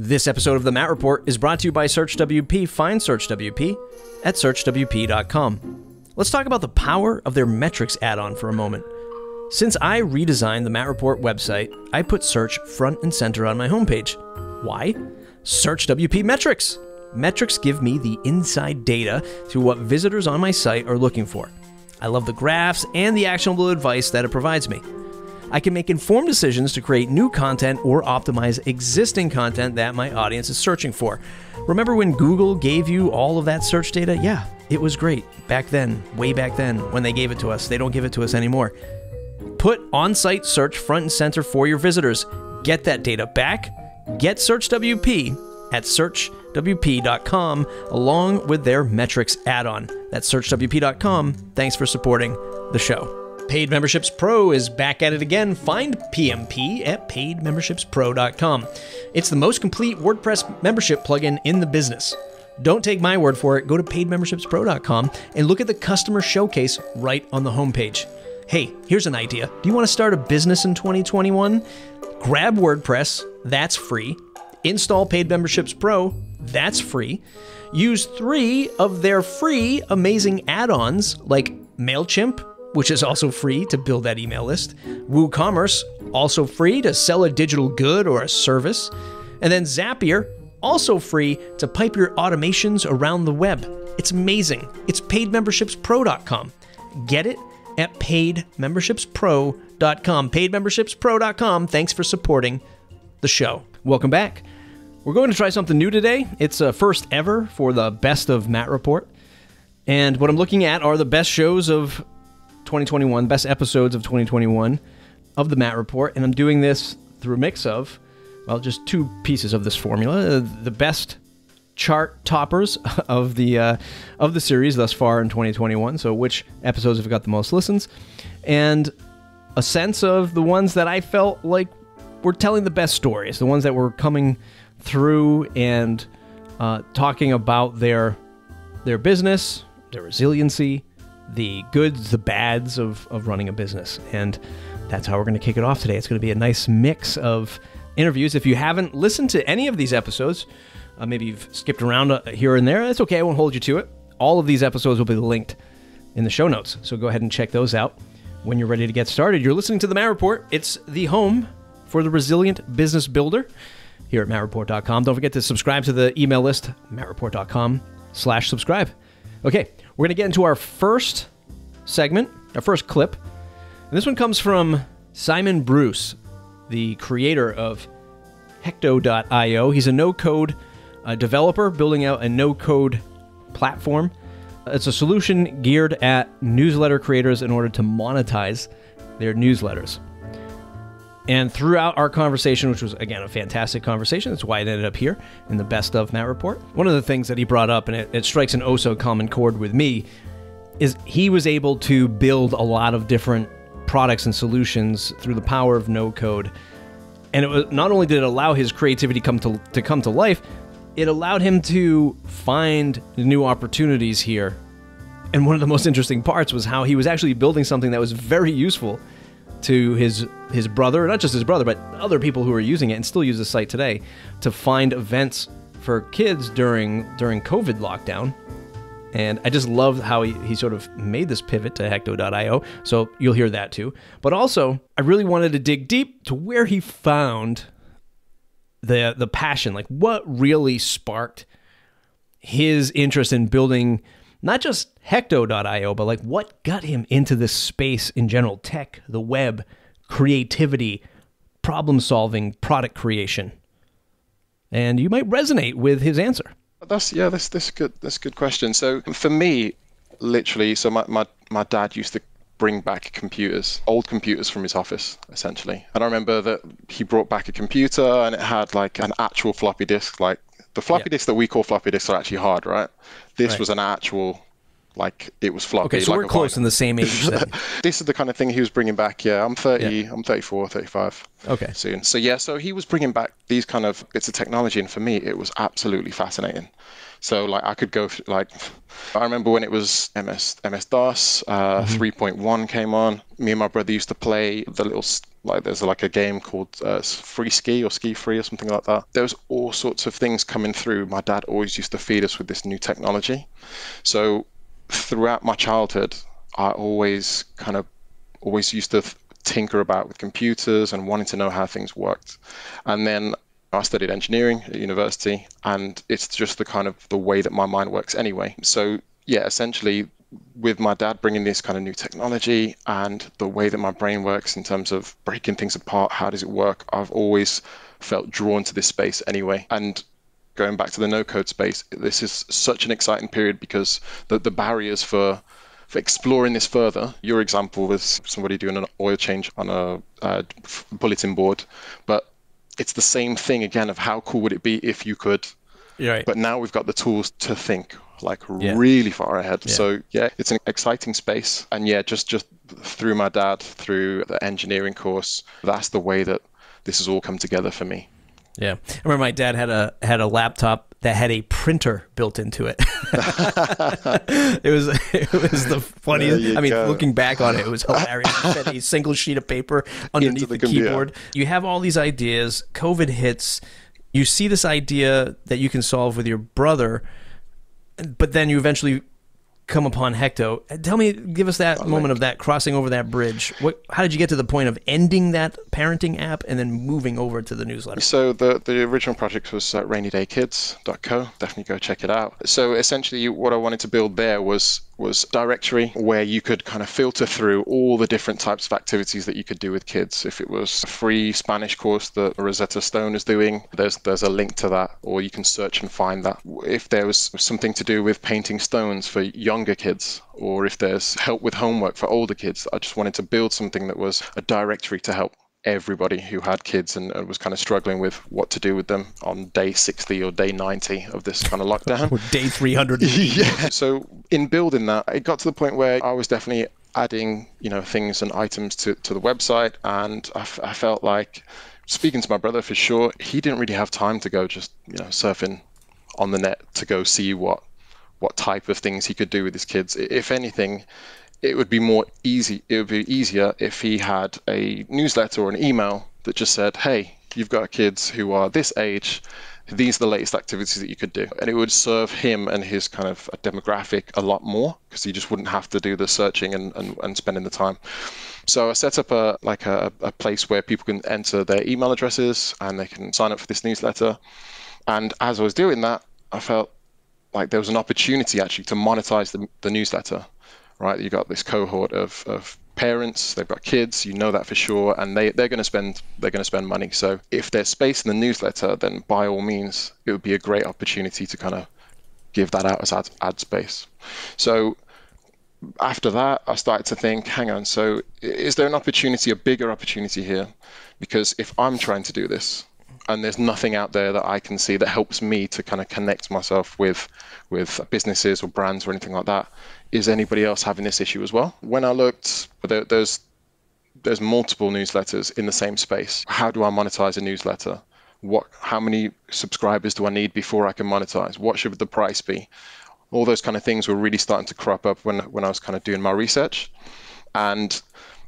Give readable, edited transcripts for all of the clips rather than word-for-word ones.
This episode of The Matt Report is brought to you by SearchWP. Find SearchWP at searchwp.com. Let's talk about the power of their metrics add-on for a moment. Since I redesigned the Matt Report website, I put search front and center on my homepage. Why? SearchWP metrics. Metrics give me the inside data to what visitors on my site are looking for. I love the graphs and the actionable advice that it provides me. I can make informed decisions to create new content or optimize existing content that my audience is searching for. Remember when Google gave you all of that search data? Yeah, it was great back then, way back then, when they gave it to us. They don't give it to us anymore. Put on-site search front and center for your visitors. Get that data back. Get SearchWP at searchwp.com along with their metrics add-on. That's searchwp.com. Thanks for supporting the show. Paid Memberships Pro is back at it again. Find PMP at paidmembershipspro.com. It's the most complete WordPress membership plugin in the business. Don't take my word for it. Go to paidmembershipspro.com and look at the customer showcase right on the homepage. Hey, here's an idea. Do you want to start a business in 2021? Grab WordPress, that's free. Install Paid Memberships Pro, that's free. Use 3 of their free amazing add-ons like MailChimp, which is also free to build that email list. WooCommerce, also free to sell a digital good or a service. And then Zapier, also free to pipe your automations around the web. It's amazing. It's paidmembershipspro.com. Get it at paidmembershipspro.com. Paidmembershipspro.com. Thanks for supporting the show. Welcome back. We're going to try something new today. It's a first ever for the Best of Matt Report. And what I'm looking at are the best shows of 2021, best episodes of 2021 of the Matt Report. And I'm doing this through a mix of, well, just 2 pieces of this formula. The best chart toppers of the series thus far in 2021. So which episodes have got the most listens. And a sense of the ones that I felt like were telling the best stories. The ones that were coming through and talking about their business, their resiliency, the goods, the bads of running a business. And that's how we're going to kick it off today. It's going to be a nice mix of interviews. If you haven't listened to any of these episodes, maybe you've skipped around here and there, that's okay. I won't hold you to it. All of these episodes will be linked in the show notes. So go ahead and check those out when you're ready to get started. You're listening to The Matt Report. It's the home for the resilient business builder here at mattreport.com. Don't forget to subscribe to the email list, mattreport.com/subscribe. Okay, we're going to get into our first segment, our first clip. And this one comes from Simon Bruce, the creator of Hecto.io. He's a no-code developer building out a no-code platform. It's a solution geared at newsletter creators in order to monetize their newsletters. And throughout our conversation, which was, again, a fantastic conversation, that's why it ended up here in the Best of Matt Report. One of the things that he brought up, and it strikes an oh-so-common chord with me, is he was able to build a lot of different products and solutions through the power of no-code. And it was, not only did it allow his creativity come to life, it allowed him to find new opportunities here. And one of the most interesting parts was how he was actually building something that was very useful to his brother, not just his brother, but other people who are using it and still use the site today to find events for kids during COVID lockdown. And I just love how he sort of made this pivot to Hecto.io. So you'll hear that too. But also, I really wanted to dig deep to where he found the passion, like what really sparked his interest in building not just Hecto.io, but like what got him into this space in general, tech, the web, creativity, problem solving, product creation. And you might resonate with his answer. That's a good question. So for me, literally, so my dad used to bring back old computers from his office, essentially. And I remember that he brought back a computer and it had like an actual floppy disk. Like the floppy disks that we call floppy disks are actually hard, right? This was an actual, like it was floppy. Okay, so like we're close in the same age then. This is the kind of thing he was bringing back. Yeah, I'm 30, I'm 34, 35 soon. So he was bringing back these kind of bits of technology. And for me, it was absolutely fascinating. So like I could go like, I remember when it was MS-DOS, 3.1 came on. Me and my brother used to play the little Like there's like a game called Free Ski or Ski Free or something like that. There was all sorts of things coming through. My dad always used to feed us with this new technology. So throughout my childhood, I always used to tinker about with computers and wanting to know how things worked. And then I studied engineering at university, and it's just the way that my mind works anyway. So yeah, essentially with my dad bringing this kind of new technology and the way that my brain works in terms of breaking things apart, how does it work? I've always felt drawn to this space anyway. And going back to the no-code space, this is such an exciting period because the barriers for exploring this further, your example was somebody doing an oil change on a bulletin board, but it's the same thing again of how cool would it be if you could, Right. But now we've got the tools to think really far ahead. Yeah. So yeah, it's an exciting space. And yeah, just through my dad, through the engineering course, that's the way that this has all come together for me. Yeah, I remember my dad had a laptop that had a printer built into it. It was the funniest. I mean, looking back on it, it was hilarious. He had a single sheet of paper underneath the keyboard. You have all these ideas. COVID hits. You see this idea that you can solve with your brother, but then you eventually come upon Hecto. Give us that moment of that crossing over that bridge. How did you get to the point of ending that parenting app and then moving over to the newsletter? So the original project was rainydaykids.co. Definitely go check it out. So essentially what I wanted to build there was directory where you could kind of filter through all the different types of activities that you could do with kids. If it was a free Spanish course that Rosetta Stone is doing, there's a link to that, or you can search and find that. If there was something to do with painting stones for younger kids, or if there's help with homework for older kids, I just wanted to build something that was a directory to help everybody who had kids and was kind of struggling with what to do with them on day 60 or day 90 of this kind of lockdown. Or day 300. Yeah. So in building that, it got to the point where I was definitely adding, things and items to the website. And I felt like, speaking to my brother for sure, he didn't really have time to go just, surfing on the net to go see what type of things he could do with his kids. If anything, it would be easier if he had a newsletter or an email that just said, hey, you've got kids who are this age, these are the latest activities that you could do. And it would serve him and his kind of demographic a lot more because he just wouldn't have to do the searching and spending the time. So I set up a place where people can enter their email addresses and they can sign up for this newsletter. And as I was doing that, I felt like there was an opportunity actually to monetize the newsletter. Right, you got this cohort of parents, they've got kids, that for sure, and they're going to spend money. So if there's space in the newsletter, then by all means, it would be a great opportunity to kind of give that out as ad space. So after that, I started to think, hang on, so is there a bigger opportunity here? Because if I'm trying to do this, and there's nothing out there that I can see that helps me to kind of connect myself with businesses or brands or anything like that, is anybody else having this issue as well? When I looked, there's multiple newsletters in the same space. How do I monetize a newsletter? How many subscribers do I need before I can monetize? What should the price be? All those kind of things were really starting to crop up when I was kind of doing my research. And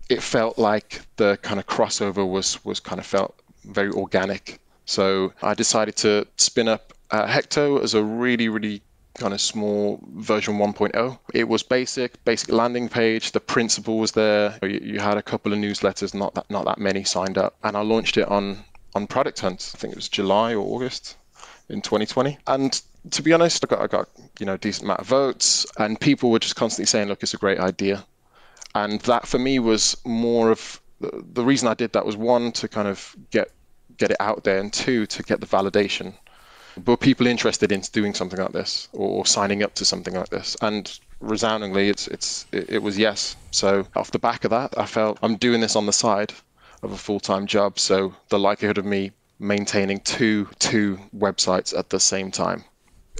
it felt like the kind of crossover was kind of felt very organic. So I decided to spin up Hecto as a really, really kind of small version 1.0. It was basic landing page. The principle was there. You had a couple of newsletters, not that many signed up. And I launched it on Product Hunt. I think it was July or August in 2020. And to be honest, I got decent amount of votes, and people were just constantly saying, look, it's a great idea. And that for me was more of the reason I did that was, one, to kind of get it out there, and two, to get the validation. Were people interested in doing something like this or signing up to something like this? And resoundingly, it was yes. So off the back of that, I felt I'm doing this on the side of a full-time job. So the likelihood of me maintaining two websites at the same time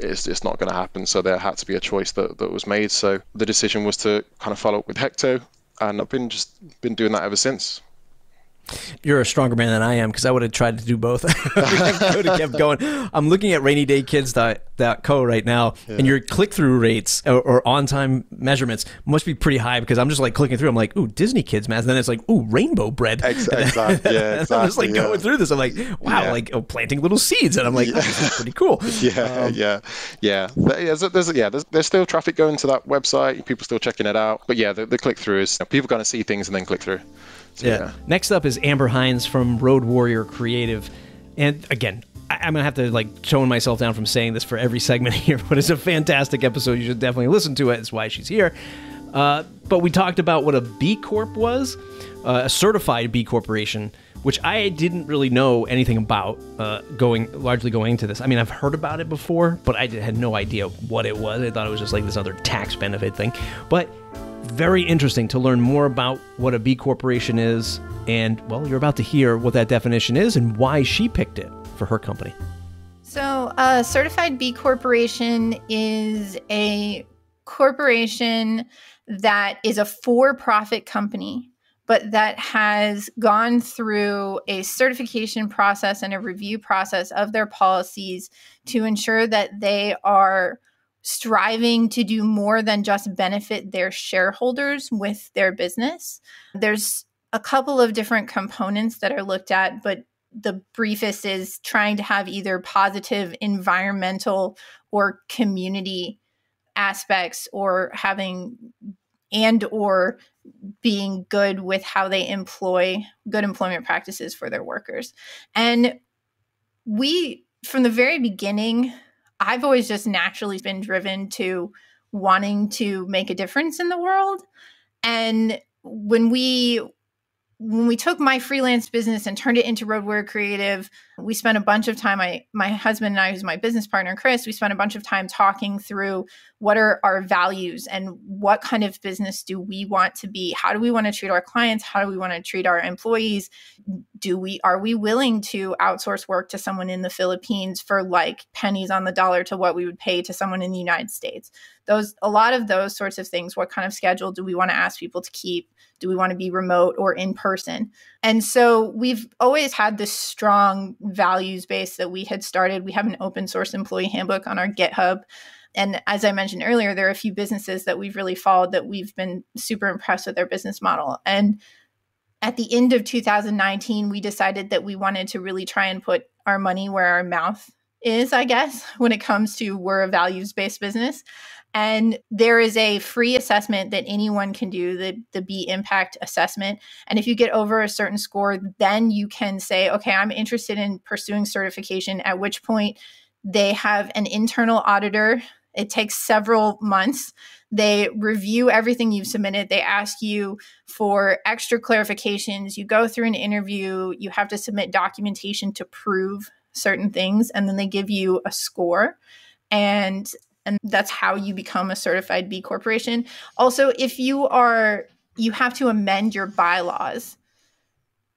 is just not going to happen. So there had to be a choice that was made. So the decision was to kind of follow up with Hecto, and I've been doing that ever since. You're a stronger man than I am, because I would have tried to do both. I would have kept going. I'm looking at rainydaykids.co right now, and your click-through rates or on-time measurements must be pretty high, because I'm just like clicking through. I'm like, ooh, Disney Kids, man. And then it's like, ooh, rainbow bread. Exactly. Yeah, exactly. I'm just like going through this. I'm like, wow, like planting little seeds. And I'm like, oh, this is pretty cool. There's still traffic going to that website. People still checking it out. But yeah, the click-through is, people going to see things and then click through. So, yeah. Next up is Amber Hinds from Road Warrior Creative. And again, I'm going to have to like tone myself down from saying this for every segment here, but it's a fantastic episode. You should definitely listen to it. That's why she's here. But we talked about what a B Corp was, a certified B Corporation, which I didn't really know anything about largely going into this. I mean, I've heard about it before, but I had no idea what it was. I thought it was just like this other tax benefit thing. But very interesting to learn more about what a B Corporation is. And, well, you're about to hear what that definition is and why she picked it for her company. So a Certified B Corporation is a corporation that is a for-profit company, but that has gone through a certification process and a review process of their policies to ensure that they are striving to do more than just benefit their shareholders with their business. There's a couple of different components that are looked at, but the briefest is trying to have either positive environmental or community aspects, or having or being good with how they employ good employment practices for their workers. And we, from the very beginning, I've always just naturally been driven to wanting to make a difference in the world. And when we took my freelance business and turned it into Road Warrior Creative, we spent a bunch of time, my husband and I, who's my business partner, Chris, we spent a bunch of time talking through what are our values and what kind of business do we want to be? How do we want to treat our clients? How do we want to treat our employees? Are we willing to outsource work to someone in the Philippines for like pennies on the dollar to what we would pay to someone in the United States? A lot of those sorts of things. What kind of schedule do we want to ask people to keep? Do we want to be remote or in person? And so we've always had this strong values base that we had started. We have an open source employee handbook on our GitHub. And as I mentioned earlier, there are a few businesses that we've really followed that we've been super impressed with their business model. And at the end of 2019, we decided that we wanted to really try and put our money where our mouth is, I guess, when it comes to we're a values-based business. And there is a free assessment that anyone can do, the B Impact assessment. And if you get over a certain score, then you can say, okay, I'm interested in pursuing certification, at which point they have an internal auditor. It takes several months. They review everything you've submitted. They ask you for extra clarifications. You go through an interview. You have to submit documentation to prove certain things. And then they give you a score. And that's how you become a certified B Corporation. Also, if you have to amend your bylaws.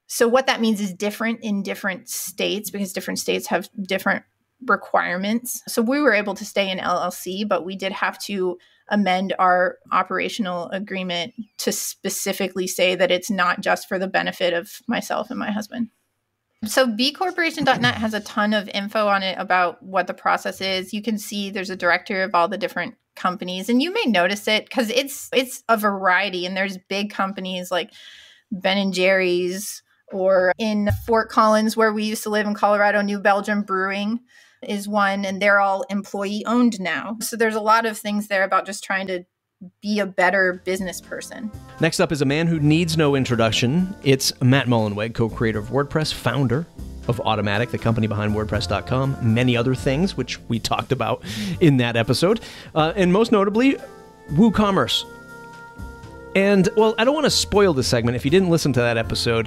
So what that means is different in different states, because different states have different requirements. So we were able to stay in LLC, but we did have to amend our operational agreement to specifically say that it's not just for the benefit of myself and my husband. So bcorporation.net has a ton of info on it about what the process is. You can see there's a directory of all the different companies, and you may notice it because it's a variety. And there's big companies like Ben & Jerry's, or in Fort Collins, where we used to live in Colorado, New Belgium Brewing is one, and they're all employee owned now. So there's a lot of things there about just trying to be a better business person. Next up is a man who needs no introduction. It's Matt Mullenweg, co-creator of WordPress, founder of Automatic, the company behind WordPress.com, many other things, which we talked about in that episode. And most notably, WooCommerce. And, well, I don't want to spoil this segment. If you didn't listen to that episode,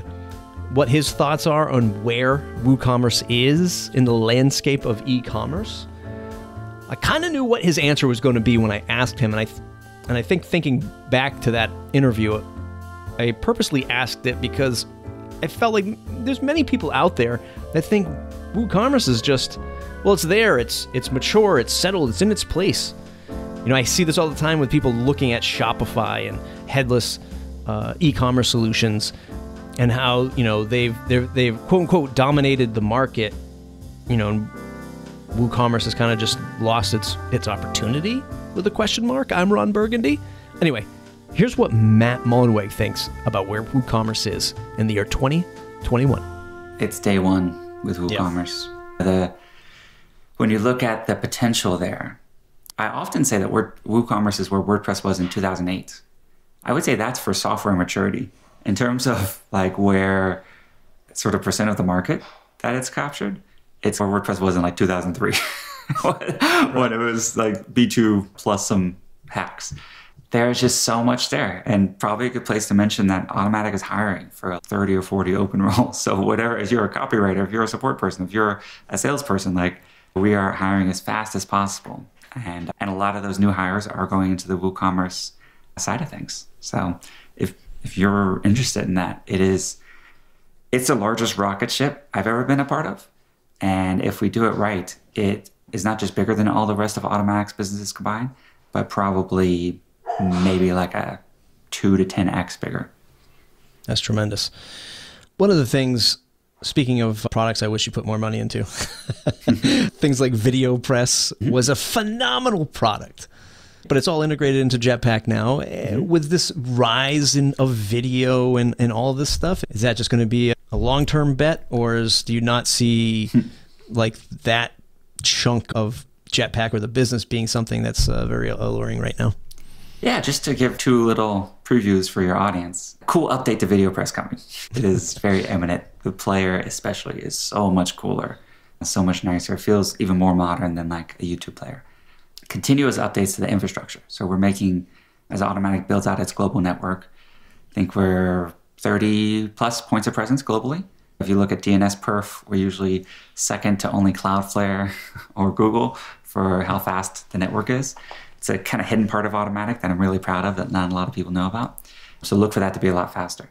what his thoughts are on where WooCommerce is in the landscape of e-commerce. I kind of knew what his answer was going to be when I asked him, and I think thinking back to that interview, I purposely asked it because I felt like there's many people out there that think WooCommerce is just, well, it's there, it's mature, it's settled, it's in its place. You know, I see this all the time with people looking at Shopify and headless e-commerce solutions, and how, they've quote unquote dominated the market, and WooCommerce has kind of just lost its opportunity with a question mark. I'm Ron Burgundy. Anyway, here's what Matt Mullenweg thinks about where WooCommerce is in the year 2021. It's day one with WooCommerce. When you look at the potential there, I often say that WooCommerce is where WordPress was in 2008. I would say that's for software maturity. In terms of like where sort of percent of the market that it's captured, it's where WordPress was in like 2003 when it was like B2 plus some hacks. There's just so much there, and probably a good place to mention that Automattic is hiring for 30 or 40 open roles. So whatever, if you're a copywriter, if you're a support person, if you're a salesperson, like we are hiring as fast as possible. And a lot of those new hires are going into the WooCommerce side of things. So if you're interested in that, it's the largest rocket ship I've ever been a part of. And if we do it right, it is not just bigger than all the rest of Automattic's businesses combined, but probably maybe like a 2 to 10x bigger. That's tremendous. One of the things, speaking of products I wish you put more money into, things like VideoPress was a phenomenal product, but it's all integrated into Jetpack now. With this rise of video and all this stuff, is that just going to be a long-term bet, or do you not see like that chunk of Jetpack or the business being something that's very alluring right now? Yeah, just to give 2 little previews for your audience. Cool update to VideoPress coming. It is very eminent. The player especially is so much cooler, so much nicer. It feels even more modern than like a YouTube player. Continuous updates to the infrastructure. So we're making, as Automattic builds out its global network, I think we're 30 plus points of presence globally. If you look at DNS perf, we're usually second to only Cloudflare or Google for how fast the network is. It's a kind of hidden part of Automattic that I'm really proud of that not a lot of people know about. So look for that to be a lot faster.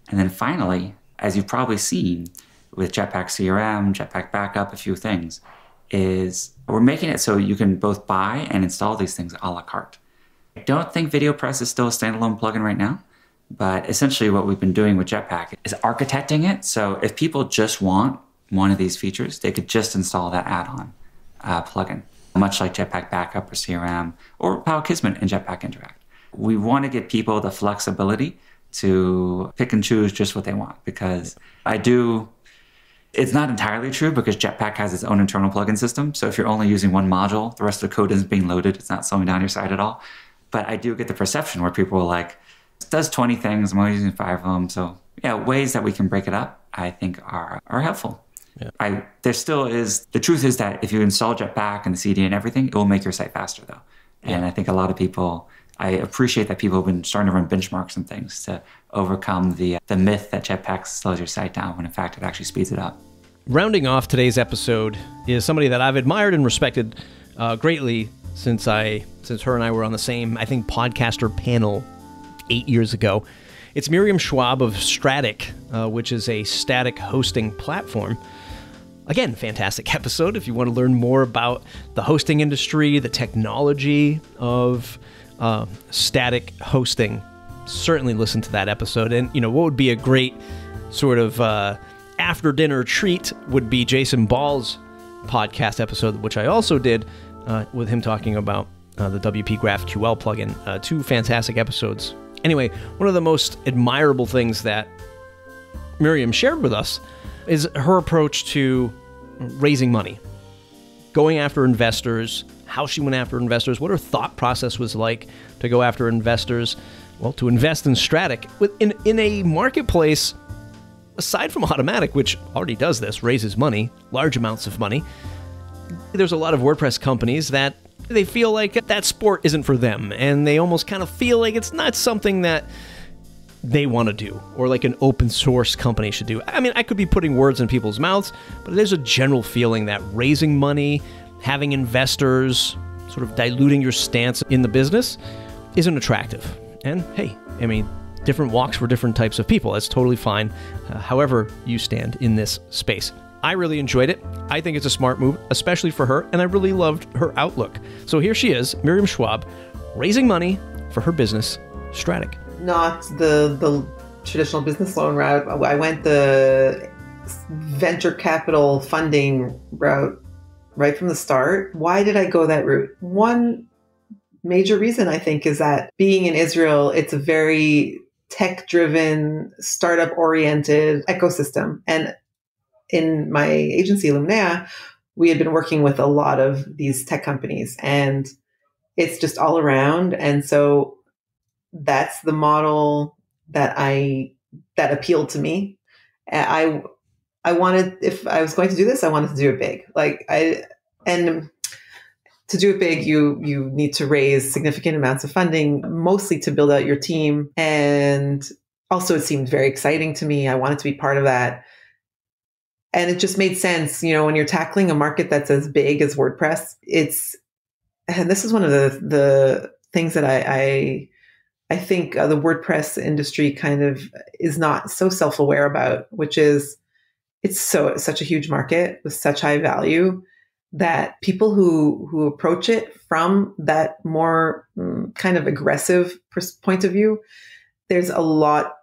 And then finally, as you've probably seen with Jetpack CRM, Jetpack Backup, a few things, is we're making it so you can both buy and install these things a la carte. I don't think VideoPress is still a standalone plugin right now, but essentially what we've been doing with Jetpack is architecting it. So if people just want one of these features, they could just install that add-on plugin, much like Jetpack Backup or CRM or how Kismet and Jetpack interact. We want to give people the flexibility to pick and choose just what they want, because it's not entirely true because Jetpack has its own internal plugin system. So if you're only using one module, the rest of the code isn't being loaded. It's not slowing down your site at all. But I do get the perception where people are like, it does 20 things, I'm only using 5 of them. So yeah, ways that we can break it up, I think are helpful. Yeah. There still is, the truth is that if you install Jetpack and the CD and everything, it will make your site faster though. And I think a lot of people, I appreciate that people have been starting to run benchmarks and things to overcome the myth that Jetpack slows your site down when in fact it actually speeds it up. Rounding off today's episode is somebody that I've admired and respected greatly since her and I were on the same, I think, podcaster panel 8 years ago. It's Miriam Schwab of Static, which is a static hosting platform. Again, fantastic episode. If you want to learn more about the hosting industry, the technology of static hosting, certainly listen to that episode. And, what would be a great sort of after dinner treat would be Jason Ball's podcast episode, which I also did with him talking about the WP GraphQL plugin. 2 fantastic episodes. Anyway, one of the most admirable things that Miriam shared with us is her approach to raising money, going after investors, how she went after investors, what her thought process was like to go after investors, to invest in Static in a marketplace, aside from Automattic, which already does this, raises money, large amounts of money. There's a lot of WordPress companies that they feel like that sport isn't for them, and they almost kind of feel like it's not something that they want to do, or like an open source company should do. I mean, I could be putting words in people's mouths, but there's a general feeling that raising money, having investors, sort of diluting your stance in the business isn't attractive. And hey, I mean, different walks for different types of people. That's totally fine, however you stand in this space. I really enjoyed it. I think it's a smart move, especially for her, and I really loved her outlook. So here she is, Miriam Schwab, raising money for her business, Static. Not the traditional business loan route. I went the venture capital funding route right from the start. Why did I go that route? One major reason, I think, is that being in Israel, it's a very tech-driven, startup-oriented ecosystem. And in my agency, Lumnea, we had been working with a lot of these tech companies, and it's just all around. And so that's the model that appealed to me. I wanted, if I was going to do this, I wanted to do it big. And to do it big, you need to raise significant amounts of funding, mostly to build out your team. And also it seemed very exciting to me. I wanted to be part of that. And it just made sense, when you're tackling a market that's as big as WordPress, and this is one of the things that I think the WordPress industry kind of is not so self-aware about, which is it's such a huge market with such high value that people who approach it from that more kind of aggressive point of view, there's a lot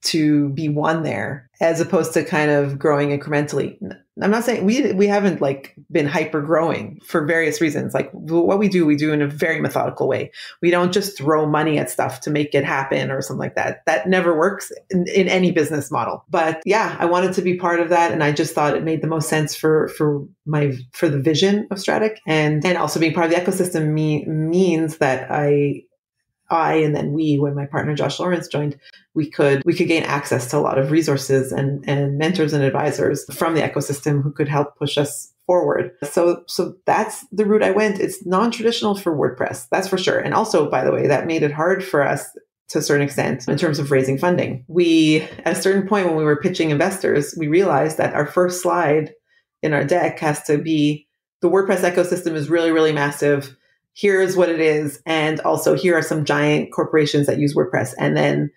to be won there, as opposed to kind of growing incrementally. I'm not saying we haven't been hyper growing for various reasons. What we do in a very methodical way. We don't just throw money at stuff to make it happen or something like that. That never works in any business model. But yeah, I wanted to be part of that, and I just thought it made the most sense for the vision of Stratic, and also being part of the ecosystem means that I and then when my partner Josh Lawrence joined, we could gain access to a lot of resources and mentors and advisors from the ecosystem who could help push us forward. So that's the route I went. It's non-traditional for WordPress, that's for sure. And also, by the way, that made it hard for us to a certain extent in terms of raising funding. At a certain point when we were pitching investors, we realized that our first slide in our deck has to be, the WordPress ecosystem is really, really massive. Here's what it is. And also here are some giant corporations that use WordPress. And then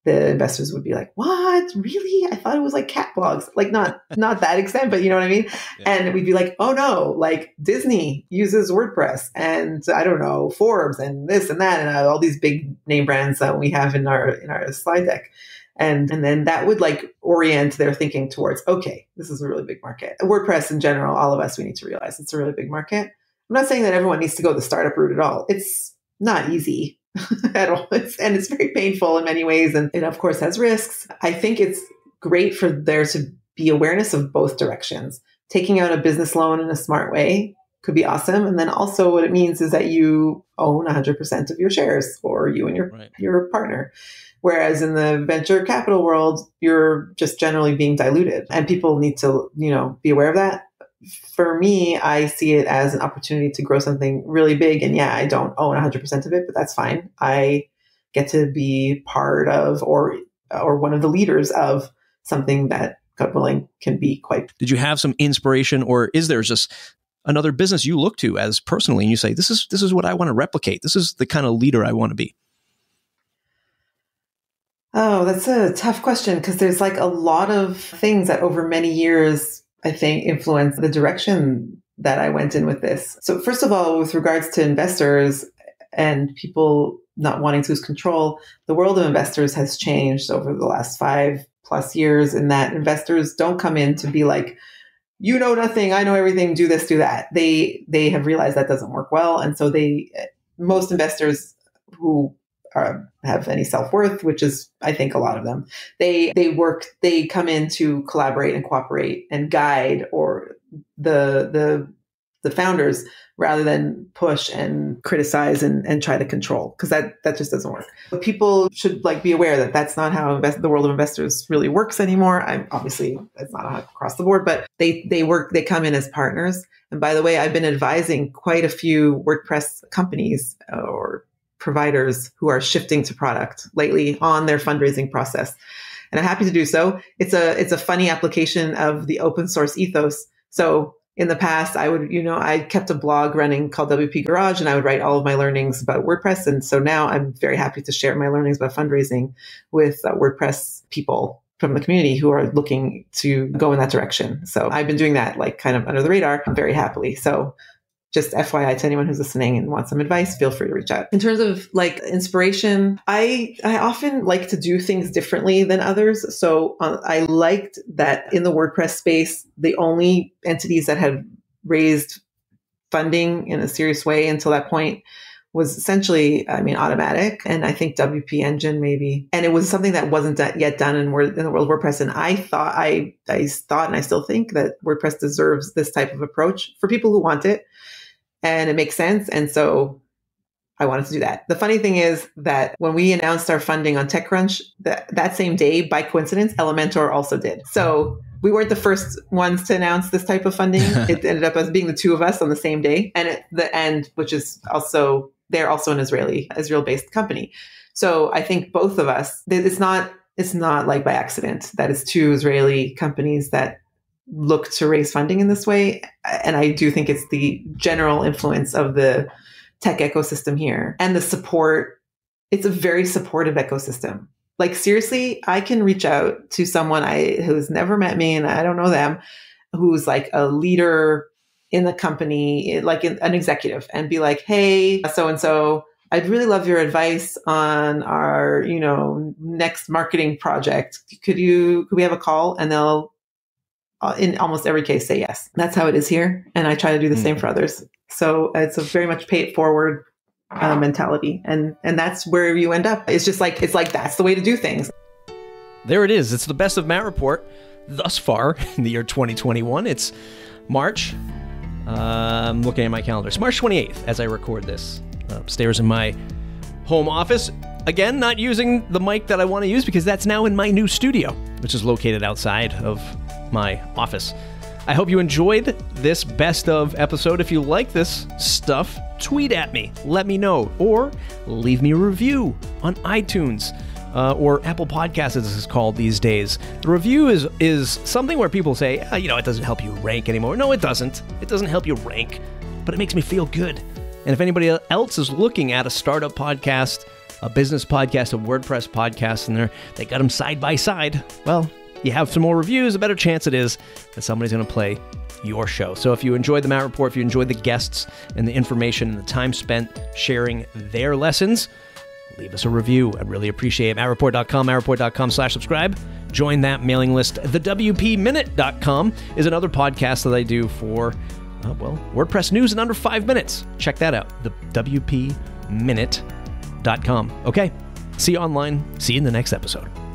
the investors would be like, what? Really? I thought it was like cat blogs. Not that extent, but you know what I mean? Yeah. And we'd be like, oh no, Disney uses WordPress, and I don't know, Forbes and this and that, and all these big name brands that we have in our slide deck. And then that would orient their thinking towards, okay, this is a really big market. WordPress in general, all of us, we need to realize it's a really big market. I'm not saying that everyone needs to go the startup route at all. It's not easy at all. It's very painful in many ways. And it, of course, has risks. I think it's great for there to be awareness of both directions. Taking out a business loan in a smart way could be awesome. And then also what it means is that you own 100% of your shares, or you and your partner. Whereas in the venture capital world, you're just generally being diluted, and people need to, be aware of that. For me, I see it as an opportunity to grow something really big. And yeah, I don't own 100% of it, but that's fine. I get to be part of or one of the leaders of something that, God willing, can be quite. Did you have some inspiration, or is there just another business you look to as personally and you say, this is what I want to replicate. This is the kind of leader I want to be? Oh, that's a tough question, because there's a lot of things that over many years I think influenced the direction that I went in with this. So first of all, with regards to investors and people not wanting to lose control, the world of investors has changed over the last 5+ years, in that investors don't come in to be like, you know nothing, I know everything, do this, do that. They have realized that doesn't work well. And so most investors who have any self-worth, which is, I think, a lot of them, they come in to collaborate and cooperate and guide or the founders, rather than push and criticize and try to control, because that just doesn't work. But people should be aware that that's not how the world of investors really works anymore. Obviously it's not across the board, but they come in as partners. And by the way, I've been advising quite a few WordPress companies or providers who are shifting to product lately on their fundraising process. And I'm happy to do so. It's a funny application of the open source ethos. So in the past, I kept a blog running called WP Garage, and I would write all of my learnings about WordPress. And so now I'm very happy to share my learnings about fundraising with WordPress people from the community who are looking to go in that direction. So I've been doing that kind of under the radar very happily. So Just FYI to anyone who's listening and wants some advice, feel free to reach out. In terms of like inspiration, I often like to do things differently than others. So I liked that in the WordPress space, the only entities that had raised funding in a serious way until that point was essentially, Automatic, and I think WP Engine maybe. And it was something that wasn't yet done in the world of WordPress. And I thought, and I still think that WordPress deserves this type of approach for people who want it. And it makes sense. And so I wanted to do that. The funny thing is that when we announced our funding on TechCrunch, that same day, by coincidence, Elementor also did. So we weren't the first ones to announce this type of funding. It ended up as being the two of us on the same day. And at the end, which is also, they're also an Israel-based company. So I think both of us, it's not like by accident that it's two Israeli companies that look to raise funding in this way. And I do think it's the general influence of the tech ecosystem here and the support. It's a very supportive ecosystem. Like seriously, I can reach out to someone who's never met me and I don't know them, who's like a leader in the company, like an executive, and be like, hey, so-and-so, I'd really love your advice on our, next marketing project. Could we have a call? And they'll, in almost every case, say yes. That's how it is here. And I try to do the same for others. So it's a very much pay it forward mentality. And that's where you end up. It's like, that's the way to do things. There it is. It's the best of Matt Report thus far in the year 2021. It's March. I'm looking at my calendar. It's March 28th as I record this. Upstairs in my home office. Again, not using the mic that I want to use because that's now in my new studio, which is located outside of my office. I hope you enjoyed this best of episode. If you like this stuff, tweet at me, let me know, or leave me a review on iTunes or Apple Podcasts, as it's called these days. The review is something where people say, it doesn't help you rank anymore. No, it doesn't. It doesn't help you rank, but it makes me feel good. And if anybody else is looking at a startup podcast, a business podcast, a WordPress podcast, and they got them side by side, well, you have some more reviews, a better chance it is that somebody's going to play your show. So if you enjoyed the Matt Report, if you enjoyed the guests and the information and the time spent sharing their lessons, leave us a review. I'd really appreciate it. MattReport.com, MattReport.com/subscribe. Join that mailing list. TheWPMinute.com is another podcast that I do for, WordPress news in under 5 minutes. Check that out. TheWPMinute.com. Okay, see you online. See you in the next episode.